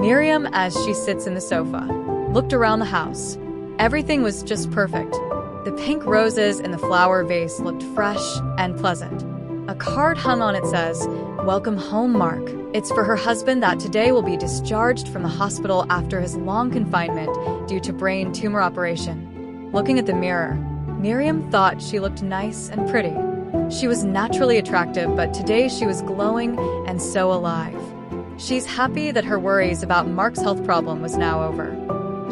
Miriam, as she sits in the sofa, looked around the house. Everything was just perfect. The pink roses in the flower vase looked fresh and pleasant. A card hung on it says, "Welcome home, Mark." It's for her husband that today will be discharged from the hospital after his long confinement due to brain tumor operation. Looking at the mirror, Miriam thought she looked nice and pretty. She was naturally attractive, but today she was glowing and so alive. She's happy that her worries about Mark's health problem was now over.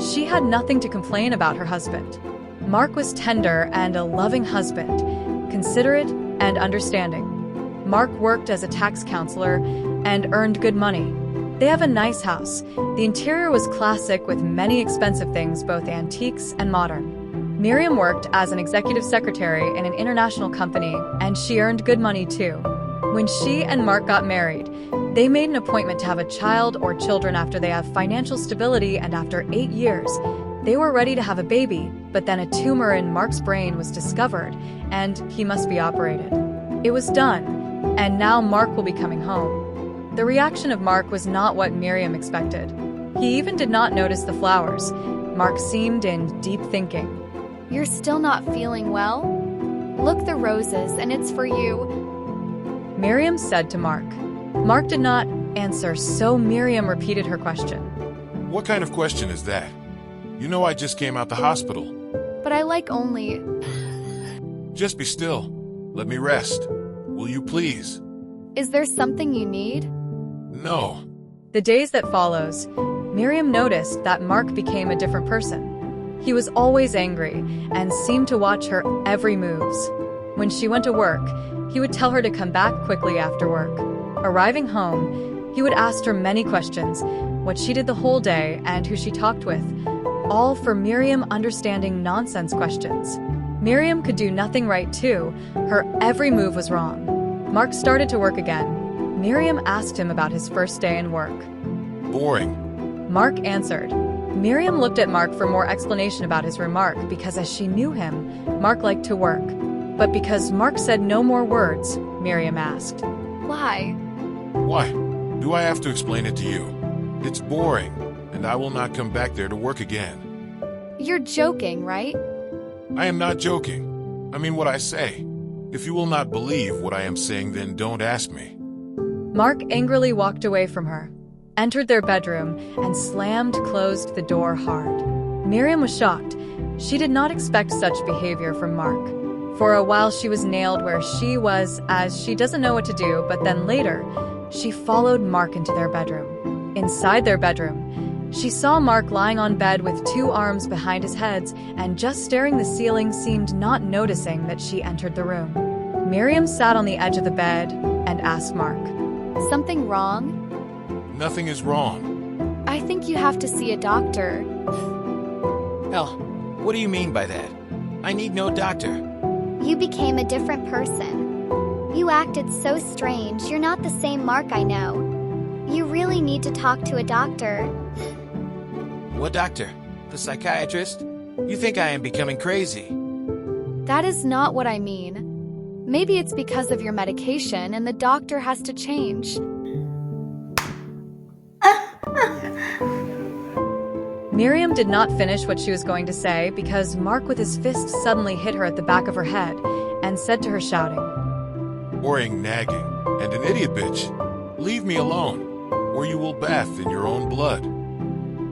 She had nothing to complain about her husband. Mark was tender and a loving husband, considerate and understanding. Mark worked as a tax counselor and earned good money. They have a nice house. The interior was classic with many expensive things, both antiques and modern. Miriam worked as an executive secretary in an international company, and she earned good money too. When she and Mark got married, they made an appointment to have a child or children after they have financial stability, and after 8 years, they were ready to have a baby, but then a tumor in Mark's brain was discovered, and he must be operated. It was done, and now Mark will be coming home. The reaction of Mark was not what Miriam expected. He even did not notice the flowers. Mark seemed in deep thinking. You're still not feeling well? Look, the roses, and it's for you. Miriam said to Mark. Mark did not answer, so Miriam repeated her question. What kind of question is that? You know I just came out the hospital. But I like only... Just be still. Let me rest. Will you please? Is there something you need? No. The days that follows, Miriam noticed that Mark became a different person. He was always angry and seemed to watch her every moves. When she went to work, he would tell her to come back quickly after work. Arriving home, he would ask her many questions, what she did the whole day and who she talked with, all for Miriam understanding nonsense questions. Miriam could do nothing right too. Her every move was wrong. Mark started to work again. Miriam asked him about his first day in work. Boring. Mark answered. Miriam looked at Mark for more explanation about his remark because as she knew him, Mark liked to work. But because Mark said no more words, Miriam asked. Why? Why? Do I have to explain it to you? It's boring, and I will not come back there to work again. You're joking, right? I am not joking. I mean what I say. If you will not believe what I am saying, then don't ask me. Mark angrily walked away from her, entered their bedroom, and closed the door hard. Miriam was shocked. She did not expect such behavior from Mark. For a while she was nailed where she was, as she doesn't know what to do, but then later, she followed Mark into their bedroom. Inside their bedroom, she saw Mark lying on bed with 2 arms behind his head and just staring the ceiling, seemed not noticing that she entered the room. Miriam sat on the edge of the bed and asked Mark. Something wrong? Nothing is wrong. I think you have to see a doctor. Hell, what do you mean by that? I need no doctor. You became a different person. You acted so strange. You're not the same Mark I know. You really need to talk to a doctor. What doctor? The psychiatrist? You think I am becoming crazy? That is not what I mean. Maybe it's because of your medication and the doctor has to change. Miriam did not finish what she was going to say because Mark with his fist suddenly hit her at the back of her head and said to her shouting, Boring, nagging, and an idiot bitch. Leave me alone, or you will bath in your own blood.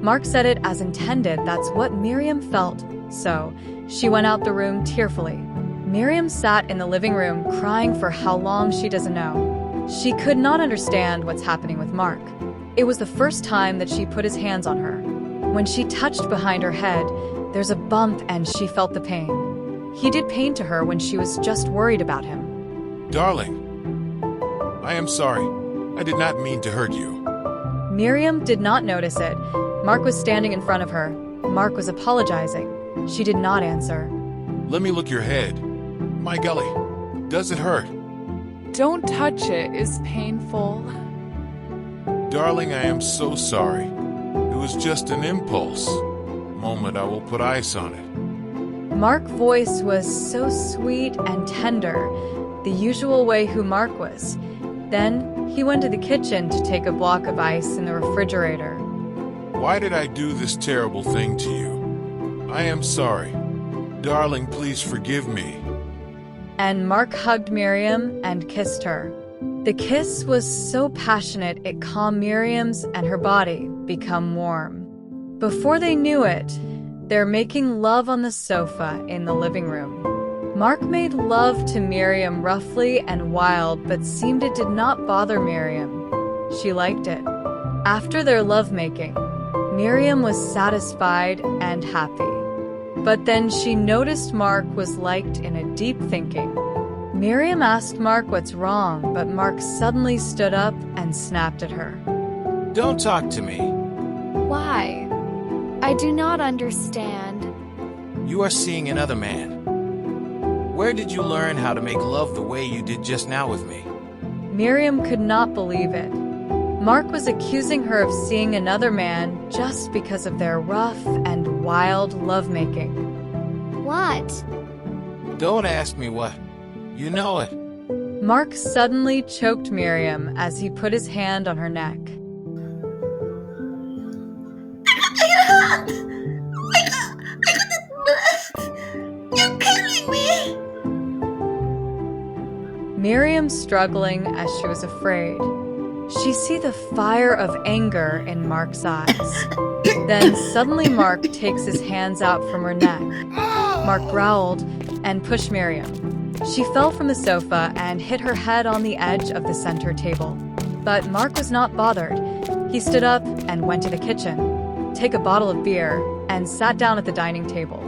Mark said it as intended. That's what Miriam felt. So, she went out the room tearfully. Miriam sat in the living room crying for how long she doesn't know. She could not understand what's happening with Mark. It was the first time that she put his hands on her. When she touched behind her head, there's a bump and she felt the pain. He did pain to her when she was just worried about him. Darling, I am sorry. I did not mean to hurt you. Miriam did not notice it. Mark was standing in front of her. Mark was apologizing. She did not answer. Let me look your head. My golly, does it hurt? Don't touch it, it's painful. Darling, I am so sorry. It was just an impulse. Moment, I will put ice on it. Mark's voice was so sweet and tender, the usual way who Mark was. Then he went to the kitchen to take a block of ice in the refrigerator. Why did I do this terrible thing to you? I am sorry. Darling, please forgive me. And Mark hugged Miriam and kissed her. The kiss was so passionate it calmed Miriam's and her body become warm. Before they knew it, they're making love on the sofa in the living room. Mark made love to Miriam roughly and wild, but seemed it did not bother Miriam. She liked it. After their lovemaking, Miriam was satisfied and happy. But then she noticed Mark was liked in a deep thinking. Miriam asked Mark what's wrong, but Mark suddenly stood up and snapped at her. Don't talk to me. Why? I do not understand. You are seeing another man. Where did you learn how to make love the way you did just now with me? Miriam could not believe it. Mark was accusing her of seeing another man just because of their rough and wild lovemaking. What? Don't ask me what. You know it. Mark suddenly choked Miriam as he put his hand on her neck. You're killing me! Miriam struggling as she was afraid. She see the fire of anger in Mark's eyes. Then suddenly Mark takes his hands out from her neck. Mark growled and pushed Miriam. She fell from the sofa and hit her head on the edge of the center table. But Mark was not bothered. He stood up and went to the kitchen, took a bottle of beer, and sat down at the dining table.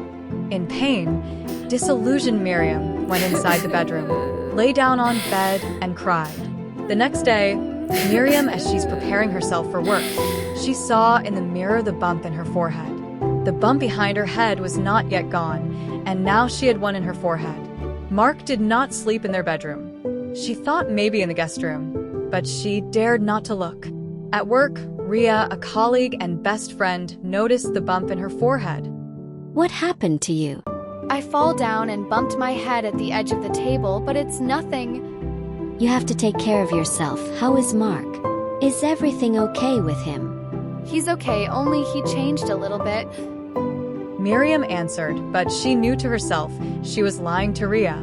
In pain, disillusioned Miriam went inside the bedroom, lay down on bed, and cried. The next day, Miriam, as she's preparing herself for work, she saw in the mirror the bump in her forehead. The bump behind her head was not yet gone, and now she had one in her forehead. Mark did not sleep in their bedroom. She thought maybe in the guest room, but she dared not to look. At work, Ria, a colleague and best friend, noticed the bump in her forehead. What happened to you? I fall down and bumped my head at the edge of the table, but it's nothing. You have to take care of yourself. How is Mark? Is everything okay with him? He's okay, only he changed a little bit. Miriam answered, but she knew to herself she was lying to Ria.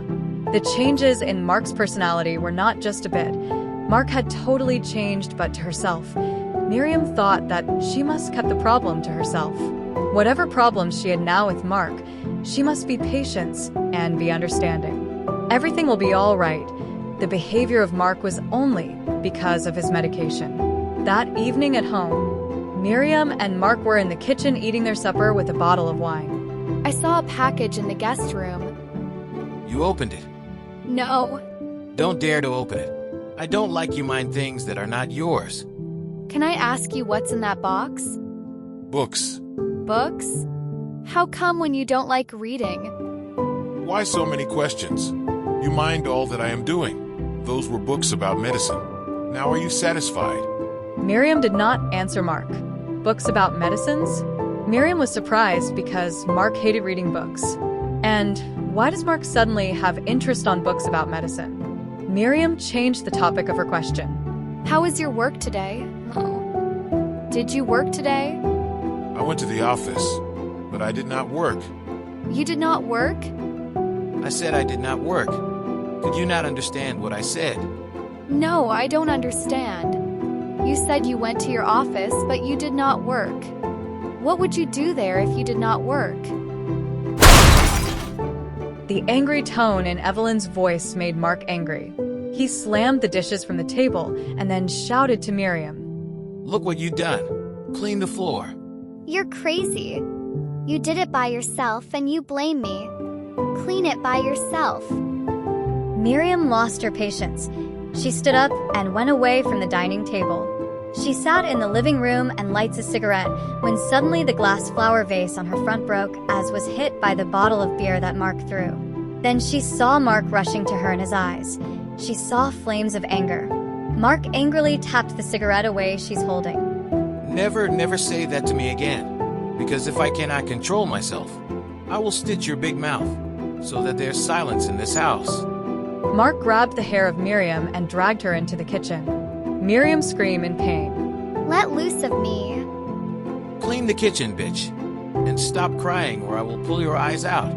The changes in Mark's personality were not just a bit. Mark had totally changed, but to herself. Miriam thought that she must keep the problem to herself. Whatever problems she had now with Mark, she must be patient and be understanding. Everything will be all right. The behavior of Mark was only because of his medication. That evening at home, Miriam and Mark were in the kitchen eating their supper with a bottle of wine. I saw a package in the guest room. You opened it. No. Don't dare to open it. I don't like you mind things that are not yours. Can I ask you what's in that box? Books. Books? How come when you don't like reading? Why so many questions? You mind all that I am doing. Those were books about medicine. Now are you satisfied? Miriam did not answer Mark. Books about medicines? Miriam was surprised because Mark hated reading books. And why does Mark suddenly have interest on books about medicine? Miriam changed the topic of her question. How was your work today? Oh. Did you work today? I went to the office, but I did not work. You did not work? I said I did not work. Could you not understand what I said? No, I don't understand. You said you went to your office, but you did not work. What would you do there if you did not work? The angry tone in Evelyn's voice made Mark angry. He slammed the dishes from the table and then shouted to Miriam. Look what you done. Clean the floor. You're crazy. You did it by yourself and you blame me. Clean it by yourself. Miriam lost her patience. She stood up and went away from the dining table. She sat in the living room and lights a cigarette when suddenly the glass flower vase on her front broke as was hit by the bottle of beer that Mark threw. Then she saw Mark rushing to her in his eyes. She saw flames of anger. Mark angrily tapped the cigarette away she's holding. Never say that to me again. Because if I cannot control myself, I will stitch your big mouth so that there's silence in this house. Mark grabbed the hair of Miriam and dragged her into the kitchen. Miriam screamed in pain. Let loose of me. Clean the kitchen, bitch. And stop crying or I will pull your eyes out.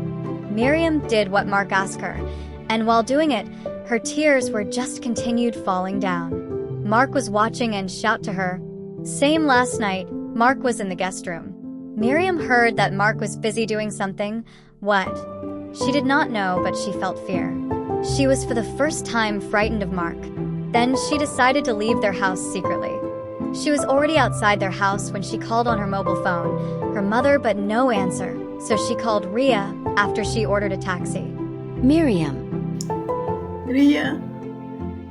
Miriam did what Mark asked her, and while doing it, her tears were just continued falling down. Mark was watching and shout to her. Same last night, Mark was in the guest room. Miriam heard that Mark was busy doing something. What? She did not know, but she felt fear. She was for the first time frightened of Mark. Then she decided to leave their house secretly. She was already outside their house when she called on her mobile phone, her mother, but no answer, so she called Ria after she ordered a taxi. Miriam, Ria,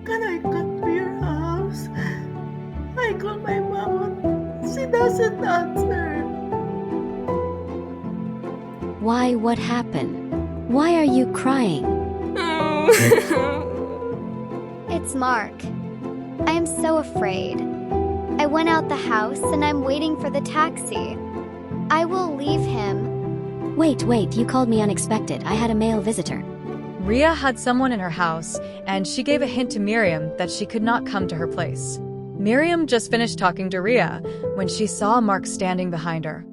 can I come to your house? I call my mom, she doesn't answer. why, what happened? Why are you crying? It's Mark. I am so afraid. I went out the house and I'm waiting for the taxi. I will leave him. Wait, you called me unexpected. I had a male visitor. Ria had someone in her house, and she gave a hint to Miriam that she could not come to her place. Miriam just finished talking to Ria when she saw Mark standing behind her.